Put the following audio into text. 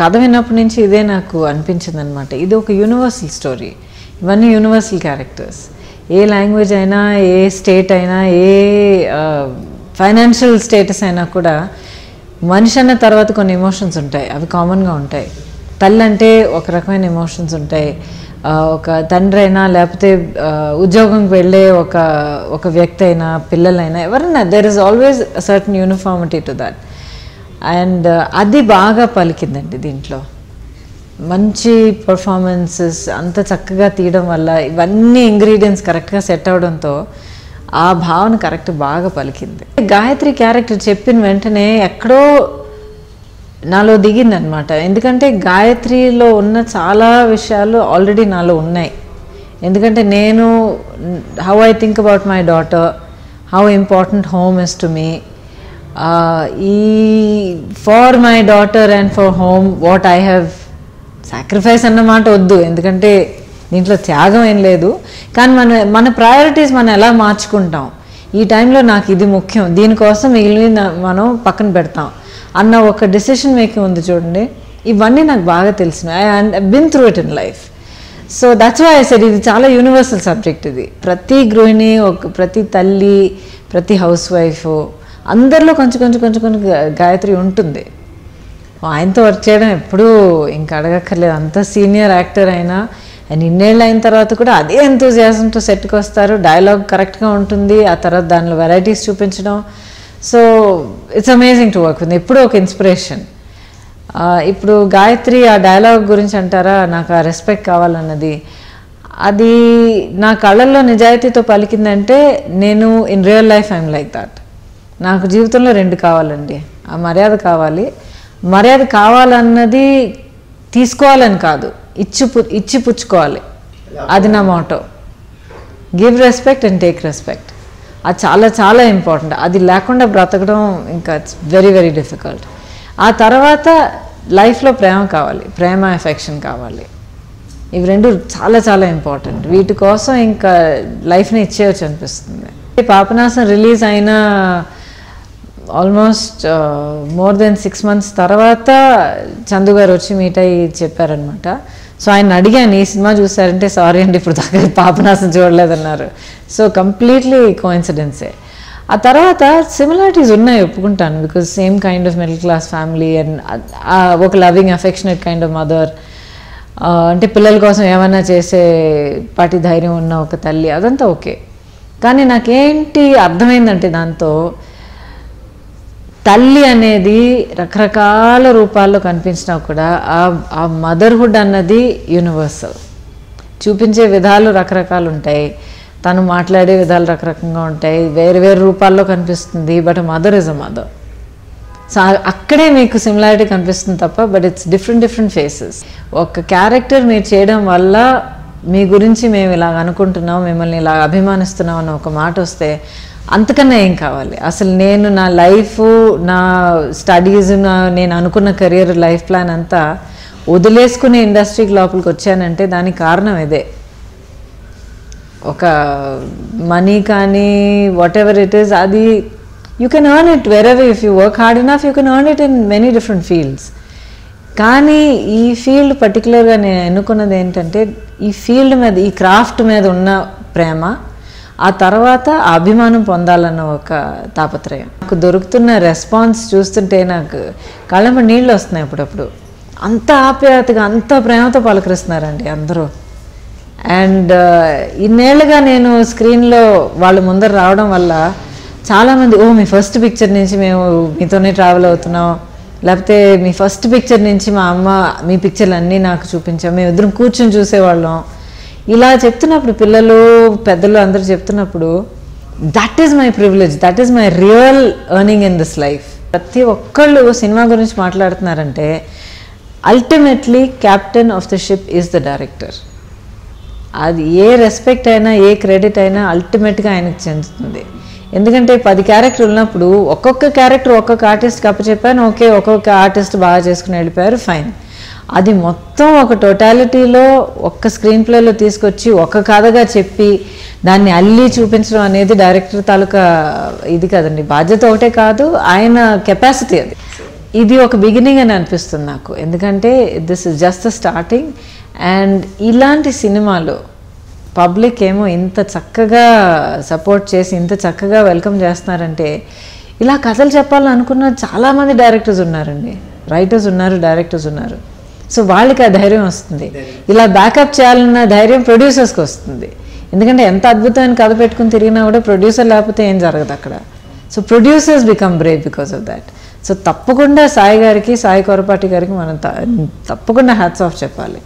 కథ విన్నప్పటి నుంచి ఇదే నాకు అనిపించింది అనమాట. ఇది ఒక యూనివర్సల్ స్టోరీ, ఇవన్నీ యూనివర్సల్ క్యారెక్టర్స్. ఏ లాంగ్వేజ్ అయినా, ఏ స్టేట్ అయినా, ఏ ఫైనాన్షియల్ స్టేటస్ అయినా కూడా మనిషి అన్న తర్వాత కొన్ని ఎమోషన్స్ ఉంటాయి, అవి కామన్గా ఉంటాయి. తల్లి అంటే ఒక రకమైన ఎమోషన్స్ ఉంటాయి, ఒక తండ్రి అయినా లేకపోతే ఉద్యోగంకి వెళ్ళే ఒక వ్యక్తి అయినా, పిల్లలైనా, ఎవరైనా, there is always certain uniformity to that. And అది బాగా పలికిందండి దీంట్లో. మంచి పర్ఫార్మెన్సెస్ అంత చక్కగా తీయడం వల్ల ఇవన్నీ ఇంగ్రీడియంట్స్ కరెక్ట్గా సెట్ అవడంతో ఆ భావన కరెక్ట్ బాగా పలికింది. గాయత్రి క్యారెక్టర్ చెప్పిన వెంటనే ఎక్కడో నాలో దిగిందనమాట. ఎందుకంటే గాయత్రిలో ఉన్న చాలా విషయాలు ఆల్రెడీ నాలో ఉన్నాయి. ఎందుకంటే నేను how I think about my daughter, how important home is to me, ఈ for my daughter and for home what I have sacrifice అన్నమాట వద్దు, ఎందుకంటే దీంట్లో త్యాగం ఏం లేదు. కానీ మన ప్రయారిటీస్ మనం ఎలా మార్చుకుంటాం, ఈ టైంలో నాకు ఇది ముఖ్యం, దీనికోసం మిగిలిన మనం పక్కన పెడతాం అన్న ఒక డెసిషన్ మేకింగ్ ఉంది చూడండి. ఇవన్నీ నాకు బాగా తెలిసినాయి. I been through it in life. So that's why I said ఇది చాలా యూనివర్సల్ సబ్జెక్ట్. ఇది ప్రతి గృహిణి, ప్రతి తల్లి, ప్రతి హౌస్ వైఫ్ అందరిలో కొంచెం గాయత్రి ఉంటుంది. ఆయనతో వర్క్ చేయడం ఎప్పుడూ ఇంకా అడగక్కర్లేదు. అంత సీనియర్ యాక్టర్ అయినా అండ్ ఇన్నేళ్ళు అయిన తర్వాత కూడా అదే ఎంతూజియాజంతో సెట్కి వస్తారు. డైలాగ్ కరెక్ట్గా ఉంటుంది, ఆ తర్వాత దానిలో వెరైటీస్ చూపించడం. So it's amazing to work with. ఎప్పుడూ ఒక ఇన్స్పిరేషన్. ఇప్పుడు గాయత్రి ఆ డైలాగ్ గురించి అంటారా, నాకు ఆ రెస్పెక్ట్ కావాలన్నది, అది నా కళ్ళల్లో నిజాయితీతో పలికిందంటే నేను in real life I'm like that. నాకు జీవితంలో రెండు కావాలండి. ఆ మర్యాద కావాలి. మర్యాద కావాలన్నది తీసుకోవాలని కాదు, ఇచ్చి పుచ్చుకోవాలి. అది నా motto. Give respect and take respect. అది చాలా చాలా ఇంపార్టెంట్. అది లేకుండా బ్రతకడం ఇంకా ఇట్స్ వెరీ వెరీ డిఫికల్ట్. ఆ తర్వాత లైఫ్లో ప్రేమ కావాలి, ప్రేమ ఎఫెక్షన్ కావాలి. ఇవి రెండు చాలా చాలా ఇంపార్టెంట్. వీటి కోసం ఇంకా లైఫ్ని ఇచ్చేయచ్చు అనిపిస్తుంది. పాపనాశం రిలీజ్ అయిన ఆల్మోస్ట్ మోర్ దెన్ 6 months తర్వాత చందు గారు వచ్చి మీట్ అయ్యి చెప్పారనమాట. సో ఆయన అడిగాను, ఈ సినిమా చూసారంటే సారీ అండి ఇప్పుడు దాకా పాపనాశం చూడలేదన్నారు. సో కంప్లీట్లీ కోఇన్సిడెన్సే. ఆ తర్వాత సిమిలారిటీస్ ఉన్నాయి, ఒప్పుకుంటాను. Because same kind of middle class family and ఒక loving affectionate kind of mother, అంటే పిల్లల కోసం ఏమైనా చేసే పాటి ధైర్యం ఉన్న ఒక తల్లి, అదంతా ఓకే. కానీ నాకేంటి అర్థమైందంటే దాంతో తల్లి అనేది రకరకాల రూపాల్లో కనిపించినా కూడా ఆ మదర్హుడ్ అన్నది యూనివర్సల్. చూపించే విధాలు రకరకాలు ఉంటాయి, తను మాట్లాడే విధాలు రకరకంగా ఉంటాయి, వేరు వేరు రూపాల్లో కనిపిస్తుంది. But mother is a mother. So అక్కడే మీకు సిమిలారిటీ కనిపిస్తుంది తప్ప, బట్ ఇట్స్ డిఫరెంట్ ఫేసెస్. ఒక క్యారెక్టర్ మీరు చేయడం వల్ల మీ గురించి మేము ఇలాగ అనుకుంటున్నాం, మిమ్మల్ని ఇలా అభిమానిస్తున్నాం అన్న ఒక మాట వస్తే అంతకన్నా ఏం కావాలి. అసలు నేను నా లైఫ్, నా స్టడీస్, నేను అనుకున్న కెరియర్, లైఫ్ ప్లాన్ అంతా వదిలేసుకునే ఇండస్ట్రీకి లోపలికి వచ్చానంటే దానికి కారణం ఇదే. ఒక మనీ కానీ వాట్ ఎవర్ ఇట్ ఈస్, అది you can earn it wherever. If you work hard enough you can earn it in many different fields. కానీ ఈ ఫీల్డ్ పర్టికులర్గా నేను ఎన్నుకున్నది ఏంటంటే ఈ ఫీల్డ్ మీద, ఈ క్రాఫ్ట్ మీద ఉన్న ప్రేమ, ఆ తర్వాత అభిమానం పొందాలన్న ఒక తాపత్రయం. నాకు దొరుకుతున్న రెస్పాన్స్ చూస్తుంటే నాకు కళ్ళంప నీళ్ళు వస్తున్నాయి అప్పుడప్పుడు. అంత ఆప్యాయతగా, అంత ప్రేమతో పలకరిస్తున్నారండి అందరూ. అండ్ ఇన్నేళ్ళుగా నేను స్క్రీన్లో వాళ్ళ ముందర రావడం వల్ల చాలామంది, ఓ మీ ఫస్ట్ పిక్చర్ నుంచి మేము మీతోనే ట్రావెల్ అవుతున్నాం, లేకపోతే మీ ఫస్ట్ పిక్చర్ నుంచి మా అమ్మ మీ పిక్చర్లు అన్నీ నాకు చూపించాం, మేము ఇద్దరం కూర్చొని చూసేవాళ్ళం, ఇలా చెప్తున్నప్పుడు పిల్లలు పెద్దలు అందరూ చెప్తున్నప్పుడు that is my privilege, that is my real earning in this life. ప్రతి ఒక్కళ్ళు సినిమా గురించి మాట్లాడుతున్నారంటే ultimately captain of the ship is the director. అది ఏ రెస్పెక్ట్ అయినా, ఏ క్రెడిట్ అయినా అల్టిమేట్గా ఆయనకు చెందుతుంది. ఎందుకంటే 10 క్యారెక్టర్ ఉన్నప్పుడు ఒక్కొక్క క్యారెక్టర్ ఒక్కొక్క ఆర్టిస్ట్కి అప్పచెప్పాను, ఓకే, ఒక్కొక్క ఆర్టిస్ట్ బాగా చేసుకుని వెళ్ళిపోయారు, ఫైన్. అది మొత్తం ఒక టోటాలిటీలో ఒక్క స్క్రీన్ ప్లేలో తీసుకొచ్చి ఒక కథగా చెప్పి దాన్ని అల్లి చూపించడం అనేది డైరెక్టర్ తాలూకా ఇది కదండి, బాధ్యత ఒకటే కాదు, ఆయన కెపాసిటీ అది. ఇది ఒక బిగినింగ్ అని అనిపిస్తుంది నాకు, ఎందుకంటే this is just the starting. And ఇలాంటి సినిమాలు పబ్లిక్ ఏమో ఇంత చక్కగా సపోర్ట్ చేసి ఇంత చక్కగా వెల్కమ్ చేస్తున్నారంటే, ఇలా కథలు చెప్పాలని అనుకున్న చాలామంది డైరెక్టర్స్ ఉన్నారండి, రైటర్స్ ఉన్నారు, డైరెక్టర్స్ ఉన్నారు. సో వాళ్ళకి ఆ ధైర్యం వస్తుంది. ఇలా బ్యాకప్ చేయాలన్న ధైర్యం ప్రొడ్యూసర్స్కి వస్తుంది. ఎందుకంటే ఎంత అద్భుతమైన కథ పెట్టుకుని తిరిగినా కూడా ప్రొడ్యూసర్ లేకపోతే ఏం జరగదు అక్కడ. So producers become Brave because of that. So తప్పకుండా సాయి గారికి, సాయి కొరపాటి గారికి మనం తప్పకుండా హ్యాట్స్ ఆఫ్ చెప్పాలి.